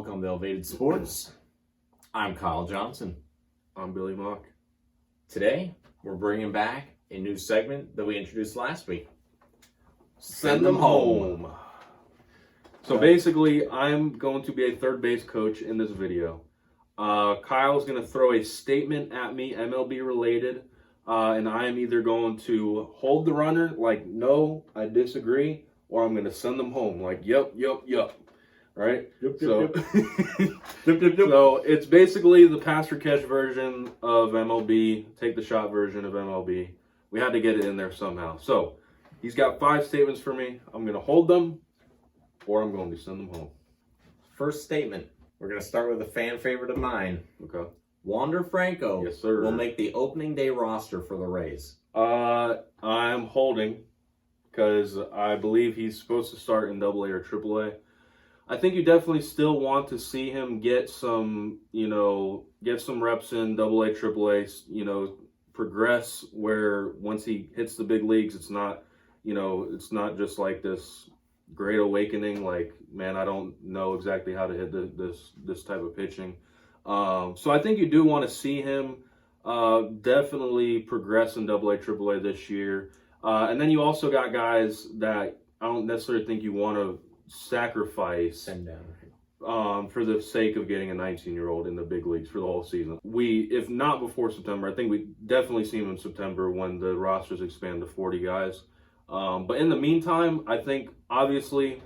Welcome to Elevated Sports. I'm Kyle Johnson. I'm Billy Mock. Today, we're bringing back a new segment that we introduced last week. Send them home. So basically, I'm going to be a third base coach in this video. Kyle's going to throw a statement at me, MLB related, and I am either going to hold the runner, like, no, I disagree, or I'm going to send them home, like, yep. Right? Yep. So it's basically the pass or catch version of MLB, take the shot version of MLB. We had to get it in there somehow. So he's got 5 statements for me. I'm going to hold them, or I'm going to send them home. First statement. We're going to start with a fan favorite of mine. Okay. Wander Franco Yes, sir. will make the opening day roster for the Rays. I'm holding because I believe he's supposed to start in AA or AAA. I think you definitely still want to see him get some reps in AA, AAA, progress where once he hits the big leagues, it's not just like this great awakening, like, man, I don't know exactly how to hit this type of pitching. So I think you do want to see him definitely progress in AA, AAA this year. And then you also got guys that I don't necessarily think you want to sacrifice Send down. for the sake of getting a 19-year-old in the big leagues for the whole season. If not before September, I think we definitely see him in September when the rosters expand to 40 guys. But in the meantime, I think obviously,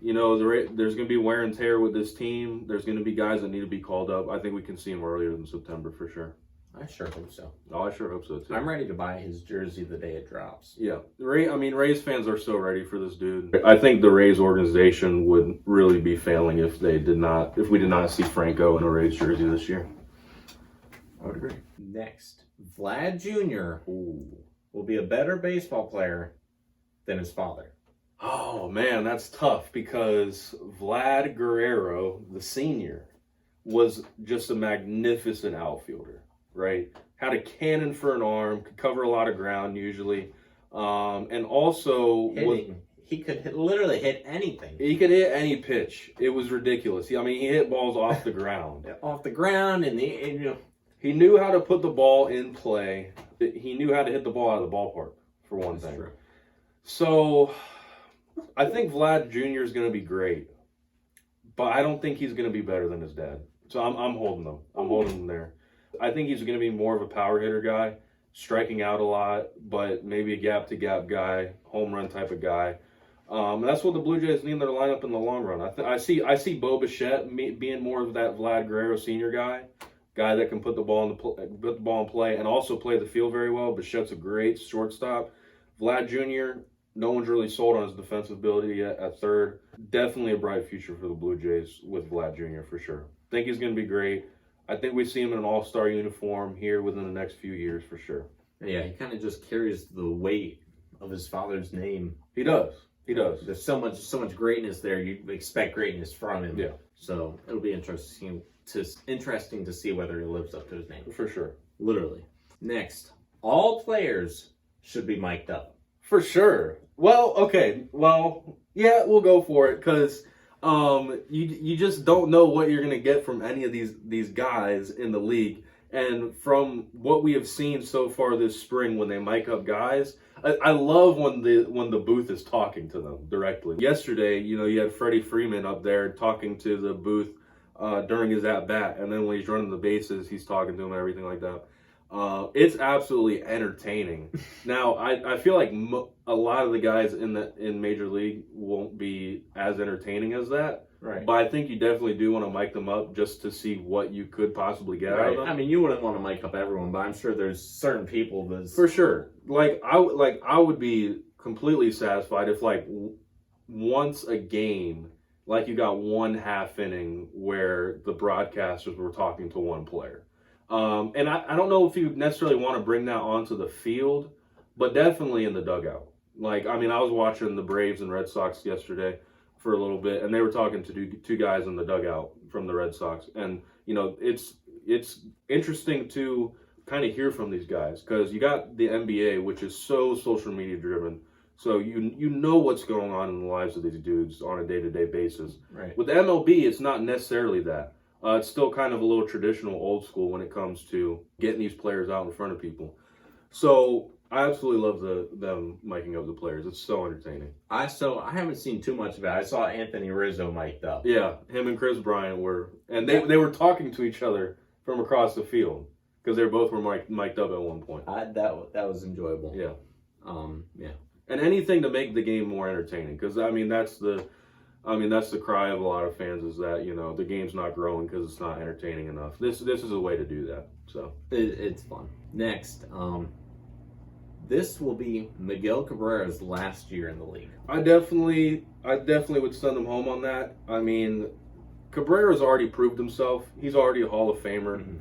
there's going to be wear and tear with this team. There's going to be guys that need to be called up. I think we can see him earlier than September for sure. I sure hope so. Oh, I sure hope so too. I'm ready to buy his jersey the day it drops. Yeah, Rays fans are so ready for this dude. I think the Rays organization would really be failing if we did not see Franco in a Rays jersey this year. I would agree. Next, Vlad Jr. will be a better baseball player than his father. Oh man, that's tough because Vlad Guerrero, the senior, was just a magnificent outfielder. Right, had a cannon for an arm, could cover a lot of ground usually, and also he could literally hit anything. He could hit any pitch. It was ridiculous. I mean, he hit balls off the ground, off the ground, and he knew how to put the ball in play. He knew how to hit the ball out of the ballpark for one thing. True. So, I think Vlad Jr. is going to be great, but I don't think he's going to be better than his dad. So I'm holding him. I'm holding him there. I think he's going to be more of a power hitter guy, striking out a lot, but maybe a gap-to-gap guy, home run type of guy. That's what the Blue Jays need in their lineup in the long run. I see Bo Bichette being more of that Vlad Guerrero senior guy that can put the ball in play and also play the field very well. Bichette's a great shortstop. Vlad Jr., no one's really sold on his defensive ability yet at third. Definitely a bright future for the Blue Jays with Vlad Jr. for sure. Think he's going to be great. I think we see him in an all-star uniform here within the next few years for sure. Yeah, he kind of just carries the weight of his father's name. He does. There's so much greatness there. You expect greatness from him. Yeah. So it'll be interesting to see whether he lives up to his name. For sure. Literally. Next, all players should be mic'd up. For sure. Well, okay. Well, yeah, we'll go for it because you just don't know what you're gonna get from any of these guys in the league. And from what we have seen so far this spring, when they mic up guys, I love when the booth is talking to them directly. Yesterday, you had Freddie Freeman up there talking to the booth during his at bat, and then when he's running the bases, he's talking to him and everything like that. It's absolutely entertaining. Now, I feel like a lot of the guys in Major League won't be as entertaining as that. Right. But I think you definitely do want to mic them up just to see what you could possibly get out of them. I mean, you wouldn't want to mic up everyone, but I'm sure there's certain people that... For sure. I would be completely satisfied if, once a game, you got one half inning where the broadcasters were talking to one player. And I don't know if you necessarily want to bring that onto the field, but definitely in the dugout. I was watching the Braves and Red Sox yesterday for a little bit, and they were talking to two guys in the dugout from the Red Sox. And, it's interesting to kind of hear from these guys because you got the NBA, which is so social media driven, So you know what's going on in the lives of these dudes on a day-to-day basis. Right. With the MLB, it's not necessarily that. It's still kind of a little traditional, old school when it comes to getting these players out in front of people. So I absolutely love them miking up the players. It's so entertaining. I haven't seen too much of it. I saw Anthony Rizzo mic'd up. Yeah, him and Chris Bryant they were talking to each other from across the field because they both were mic'd up at one point. That was enjoyable. Yeah. Yeah. And anything to make the game more entertaining, because that's the cry of a lot of fans, is that the game's not growing because it's not entertaining enough. This is a way to do that. So it's fun. Next, this will be Miguel Cabrera's last year in the league. I definitely would send him home on that. I mean, Cabrera's already proved himself. He's already a Hall of Famer. Mm-hmm.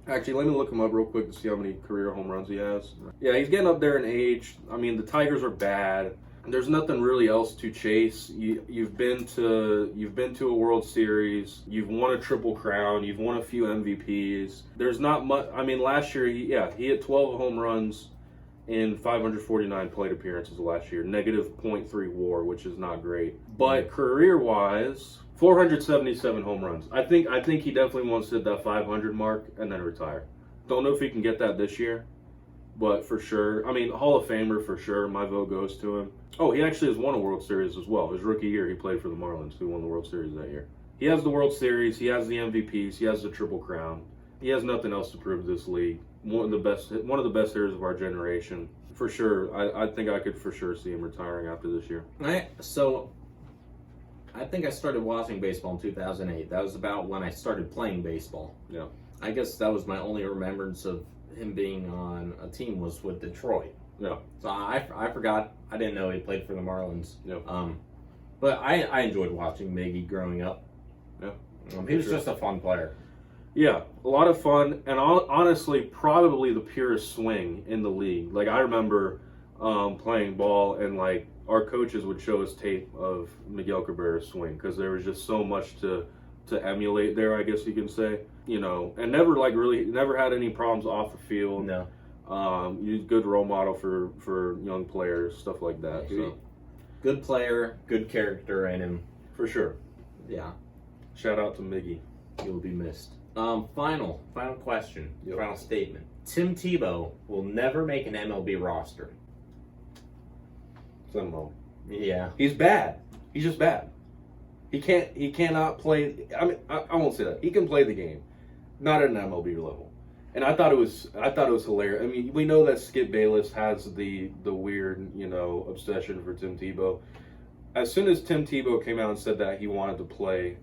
Actually, let me look him up real quick to see how many career home runs he has. Yeah, he's getting up there in age. I mean, the Tigers are bad. There's nothing really else to chase. You've been to a World Series. You've won a Triple Crown. You've won a few MVPs. There's not much. I mean, last year he hit 12 home runs in 549 plate appearances last year. Negative .3 WAR, which is not great. But career-wise, 477 home runs. I think he definitely wants to hit that 500 mark and then retire. Don't know if he can get that this year, but for sure. I mean, Hall of Famer for sure. My vote goes to him. Oh, he actually has won a World Series as well. His rookie year, he played for the Marlins, who won the World Series that year. He has the World Series. He has the MVPs. He has the Triple Crown. He has nothing else to prove to this league. One of the best hitters of our generation. For sure. I think I could for sure see him retiring after this year. I think I started watching baseball in 2008. That was about when I started playing baseball. Yeah. I guess that was my only remembrance of him being on a team was with Detroit. Yeah. So I forgot. I didn't know he played for the Marlins. Yeah. But I enjoyed watching Miggy growing up. Yeah. He was just a fun player. Yeah, a lot of fun, and honestly, probably the purest swing in the league. Like, I remember playing ball, and like our coaches would show us tape of Miguel Cabrera's swing because there was just so much to emulate there, I guess you can say. And never had any problems off the field. No. Good role model for young players, stuff like that. So good player, good character in him. for sure. Yeah. Shout out to Miggy. You'll be missed. Final question. Yep. Final statement. Tim Tebow will never make an MLB roster. Send him home. Yeah. He's bad. He's just bad. He cannot play. I mean, I won't say that. He can play the game, not at an MLB level. And I thought it was hilarious. I mean, we know that Skip Bayless has the weird, obsession for Tim Tebow. As soon as Tim Tebow came out and said that he wanted to play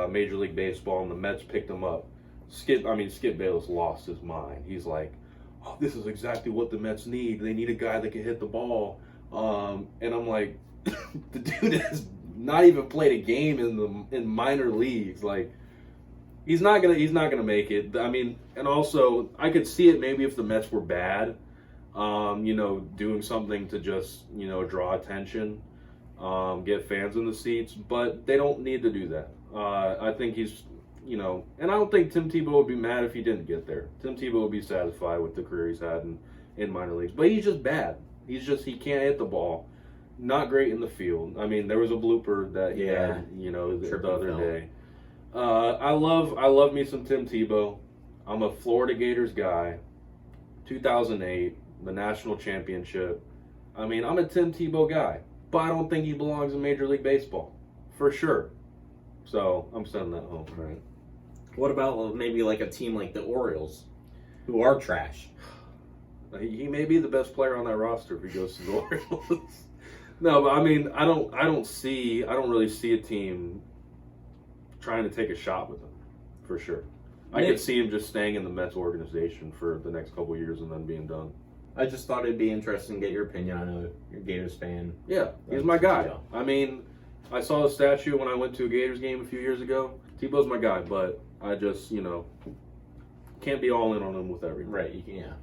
Major League Baseball and the Mets picked him up, Skip Bayless lost his mind. He's like, oh, this is exactly what the Mets need. They need a guy that can hit the ball. And I'm like, the dude has not even played a game in minor leagues. Like, he's not gonna make it. I mean, and also I could see it maybe if the Mets were bad, doing something to just draw attention, get fans in the seats. But they don't need to do that. I think he's, and I don't think Tim Tebow would be mad if he didn't get there. Tim Tebow would be satisfied with the career he's had in minor leagues. But he's just bad. He can't hit the ball. Not great in the field. I mean, there was a blooper that he had, the other day. I love me some Tim Tebow. I'm a Florida Gators guy. 2008, the national championship. I mean, I'm a Tim Tebow guy, but I don't think he belongs in Major League Baseball, for sure. So I'm sending that home. All right. What about maybe like a team like the Orioles, who are trash? He may be the best player on that roster if he goes to the Orioles. No, but I mean, I don't really see a team trying to take a shot with him, for sure. I could see him just staying in the Mets organization for the next couple years and then being done. I just thought it'd be interesting to get your opinion. I know you're a Gators fan. Yeah, he's my guy. I mean, I saw the statue when I went to a Gators game a few years ago. Tebow's my guy, but I just, can't be all in on him with everything. Right, yeah.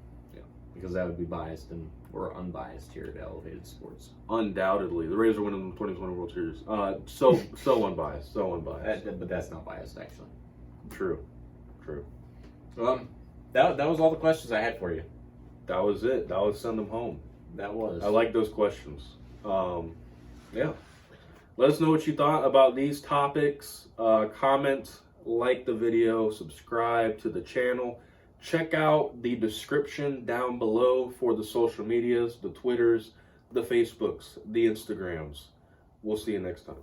Because that would be biased, and we're unbiased here at Elevated Sports. Undoubtedly. The Rays are winning the 2020 World Series. So unbiased. So unbiased. But that's not biased, actually. True. That was all the questions I had for you. That was it. That was send them home. That was. I like those questions. Yeah. Let us know what you thought about these topics. Comment, like the video, subscribe to the channel. Check out the description down below for the social medias, the Twitters, the Facebooks, the Instagrams. We'll see you next time.